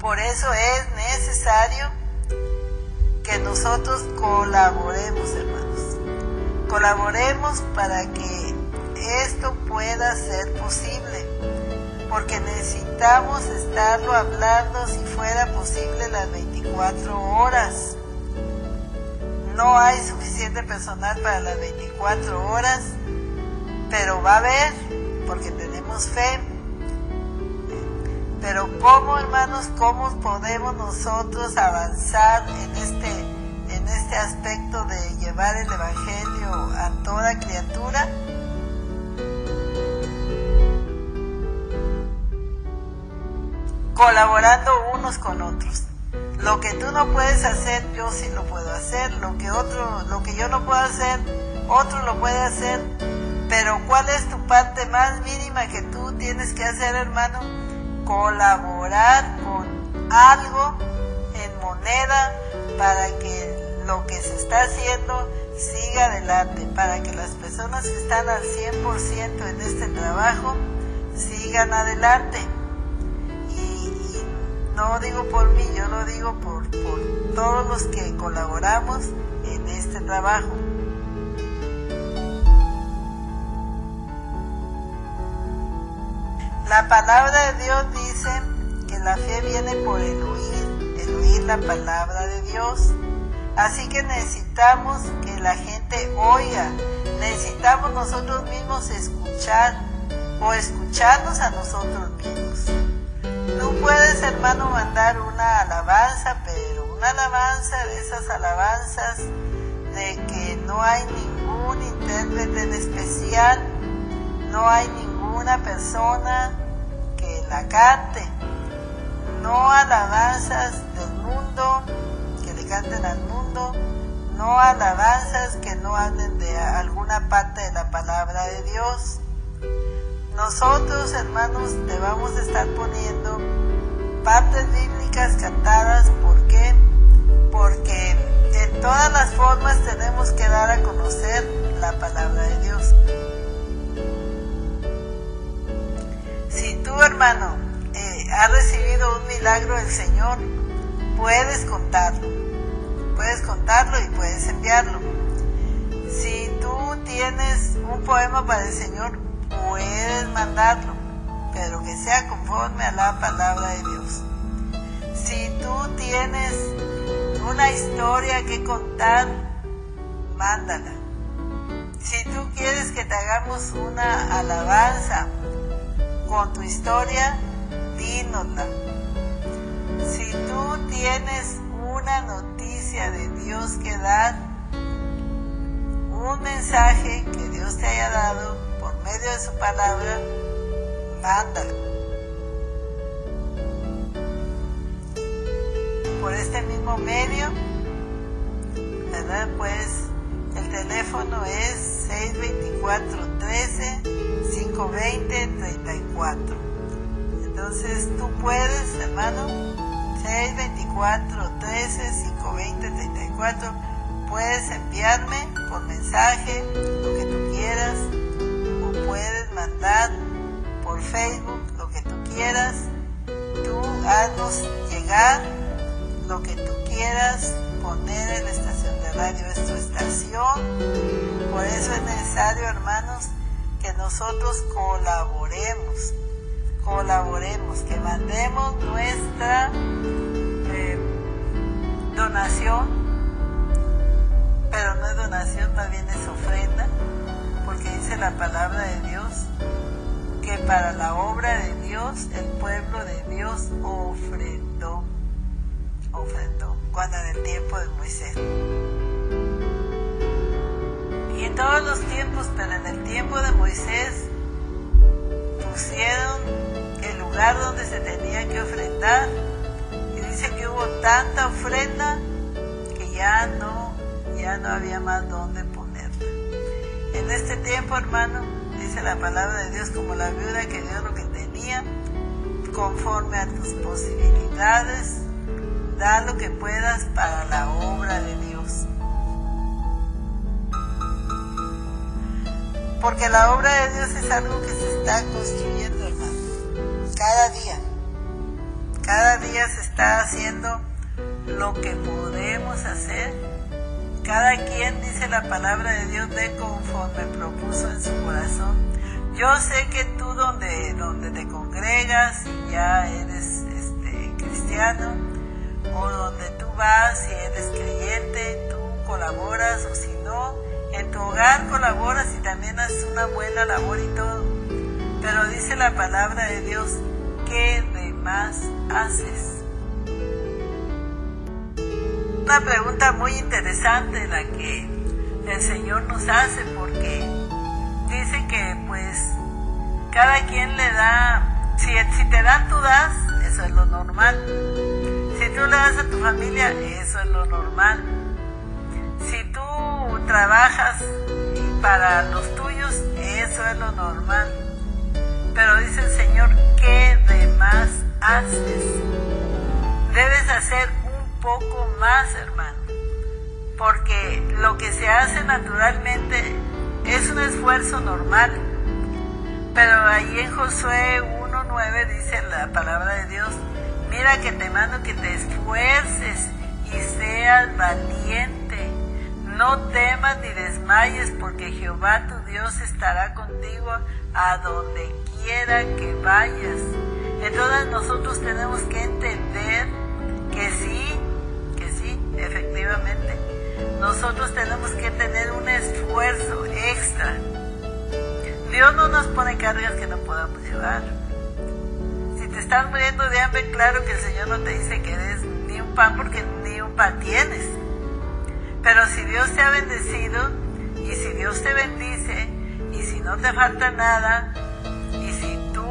Por eso es necesario que nosotros colaboremos, hermanos. Colaboremos para que esto pueda ser posible, porque necesitamos estarlo hablando si fuera posible las 24 horas. No hay suficiente personal para las 24 horas, pero va a haber, porque tenemos fe. Pero ¿cómo, hermanos, cómo podemos nosotros avanzar en este aspecto de llevar el Evangelio a toda criatura? Colaborando unos con otros. Lo que tú no puedes hacer, yo sí lo puedo hacer. Lo que yo no puedo hacer, otro lo puede hacer. Pero ¿cuál es tu parte más mínima que tú tienes que hacer, hermano? Colaborar con algo en moneda para que lo que se está haciendo siga adelante, para que las personas que están al 100% en este trabajo sigan adelante. Y no digo por mí, yo lo digo por todos los que colaboramos en este trabajo. La palabra de Dios dice que la fe viene por el oír la palabra de Dios. Así que necesitamos que la gente oiga, necesitamos nosotros mismos escuchar o escucharnos a nosotros mismos. Tú puedes, hermano, mandar una alabanza, pero una alabanza de esas alabanzas de que no hay ningún intérprete en especial, no hay ninguna persona que la cante, no alabanzas del mundo, que le canten al mundo, no alabanzas que no hablen de alguna parte de la palabra de Dios. Nosotros, hermanos, te vamos a estar poniendo partes bíblicas cantadas. ¿Por qué? Porque en todas las formas tenemos que dar a conocer la palabra de Dios. Si tú, hermano, has recibido un milagro del Señor, puedes contarlo y puedes enviarlo. Si tú tienes un poema para el Señor, puedes mandarlo, pero que sea conforme a la palabra de Dios. Si tú tienes una historia que contar, mándala. Si tú quieres que te hagamos una alabanza con tu historia, dínosla. Si tú tienes una noticia de Dios que dar, un mensaje que Dios te haya dado por medio de su palabra, mándalo. Por este mismo medio, ¿verdad? Pues el teléfono es 624-13-520-34. Entonces tú puedes, hermano, 624-13-520-34, puedes enviarme por mensaje lo que tú quieras, o puedes mandar por Facebook lo que tú quieras. Tú haznos llegar lo que tú quieras poner en la estación de radio, es tu estación. Por eso es necesario, hermanos, que nosotros colaboremos, que mandemos nuestra donación, pero no es donación, más bien es ofrenda, porque dice la palabra de Dios que para la obra de Dios el pueblo de Dios ofrendó cuando en el tiempo de Moisés. Y en todos los tiempos, pero en el tiempo de Moisés pusieron el lugar donde se tenía que ofrendar, y dice que hubo tanta ofrenda que ya no había más donde ponerla. En este tiempo, hermano, dice la palabra de Dios, como la viuda que dio lo que tenía, conforme a tus posibilidades, da lo que puedas para la obra de Dios. Porque la obra de Dios es algo que se está construyendo, hermano, cada día día se está haciendo lo que podemos hacer. Cada quien, dice la palabra de Dios, de conforme propuso en su corazón. Yo sé que tú donde te congregas y ya eres cristiano, o donde tú vas y eres creyente, tú colaboras, o si no, en tu hogar colaboras y también haces una buena labor y todo. Pero dice la palabra de Dios, ¿qué de más haces? Una pregunta muy interesante la que el Señor nos hace, porque dice que pues cada quien le da, si te dan, tú das, eso es lo normal. Si tú le das a tu familia, eso es lo normal. Si tú trabajas para los tuyos, eso es lo normal. Pero dice el Señor, ¿qué de más haces? Debes hacer un poco más, hermano, porque lo que se hace naturalmente es un esfuerzo normal. Pero ahí en Josué 1:9 dice la palabra de Dios, mira que te mando que te esfuerces y seas valiente. No temas ni desmayes, porque Jehová tu Dios estará contigo a donde quiera que vayas. Entonces nosotros tenemos que entender que sí, efectivamente, nosotros tenemos que tener un esfuerzo extra. Dios no nos pone cargas que no podamos llevar. Si te estás muriendo de hambre, claro que el Señor no te dice que des ni un pan, porque ni un pan tienes. Pero si Dios te ha bendecido, y si Dios te bendice, y si no te falta nada, y si tú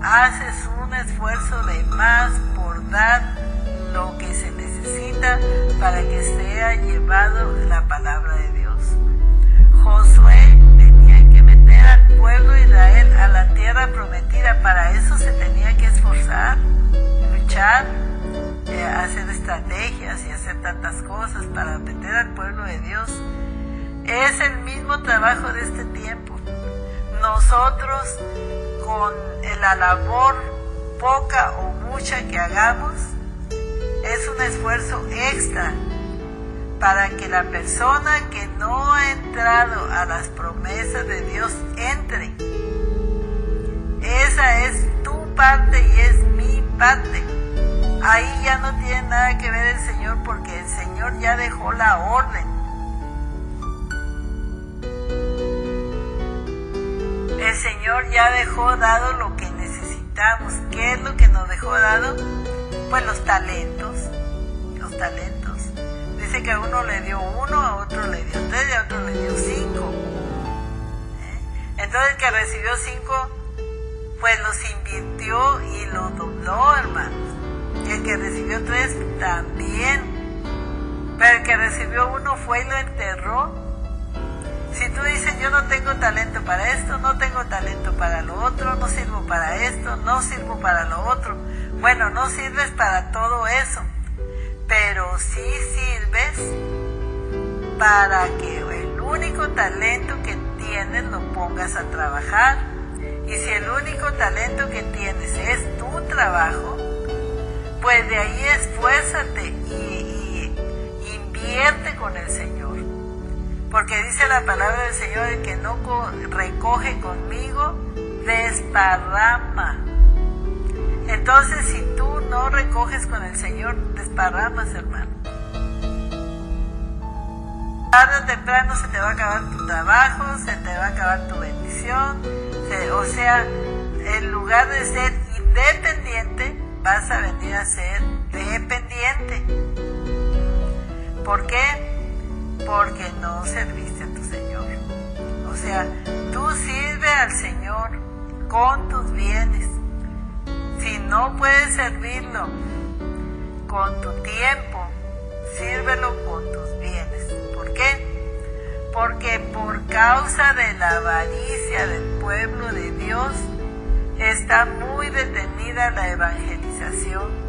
haces un esfuerzo de más por dar lo que se necesita para que sea llevado la palabra de Dios. Josué tenía que meter al pueblo de Israel a la tierra prometida. Para eso se tenía que esforzar, luchar, hacer estrategias y hacer tantas cosas para meter al pueblo de Dios. Es el mismo trabajo de este tiempo. Nosotros, con la labor poca o mucha que hagamos, es un esfuerzo extra para que la persona que no ha entrado a las promesas de Dios entre. Esa es tu parte y es mi parte. Ahí ya no tiene nada que ver el Señor, porque el Señor ya dejó la orden. El Señor ya dejó dado lo que necesitamos. ¿Qué es lo que nos dejó dado? Pues los talentos. Dice que a uno le dio 1, a otro le dio 3 y a otro le dio 5. Entonces el que recibió 5, pues los invirtió y lo dobló, hermanos. Y el que recibió 3 también. Pero el que recibió 1 fue y lo enterró. Si tú dices, yo no tengo talento para esto, no tengo talento para lo otro, no sirvo para esto, no sirvo para lo otro. Bueno, no sirves para todo eso, pero sí sirves para que el único talento que tienes lo pongas a trabajar. Y si el único talento que tienes es tu trabajo, pues de ahí esfuérzate y invierte con el Señor. Porque dice la palabra del Señor, el que no recoge conmigo, desparrama. Entonces, si tú no recoges con el Señor, desparramas, hermano. Tarde o temprano se te va a acabar tu trabajo, se te va a acabar tu bendición. O sea, en lugar de ser independiente, vas a venir a ser dependiente. ¿Por qué? Porque no serviste a tu Señor. O sea, tú sirve al Señor con tus bienes. Si no puedes servirlo con tu tiempo, sírvelo con tus bienes. ¿Por qué? Porque por causa de la avaricia del pueblo de Dios, está muy detenida la evangelización.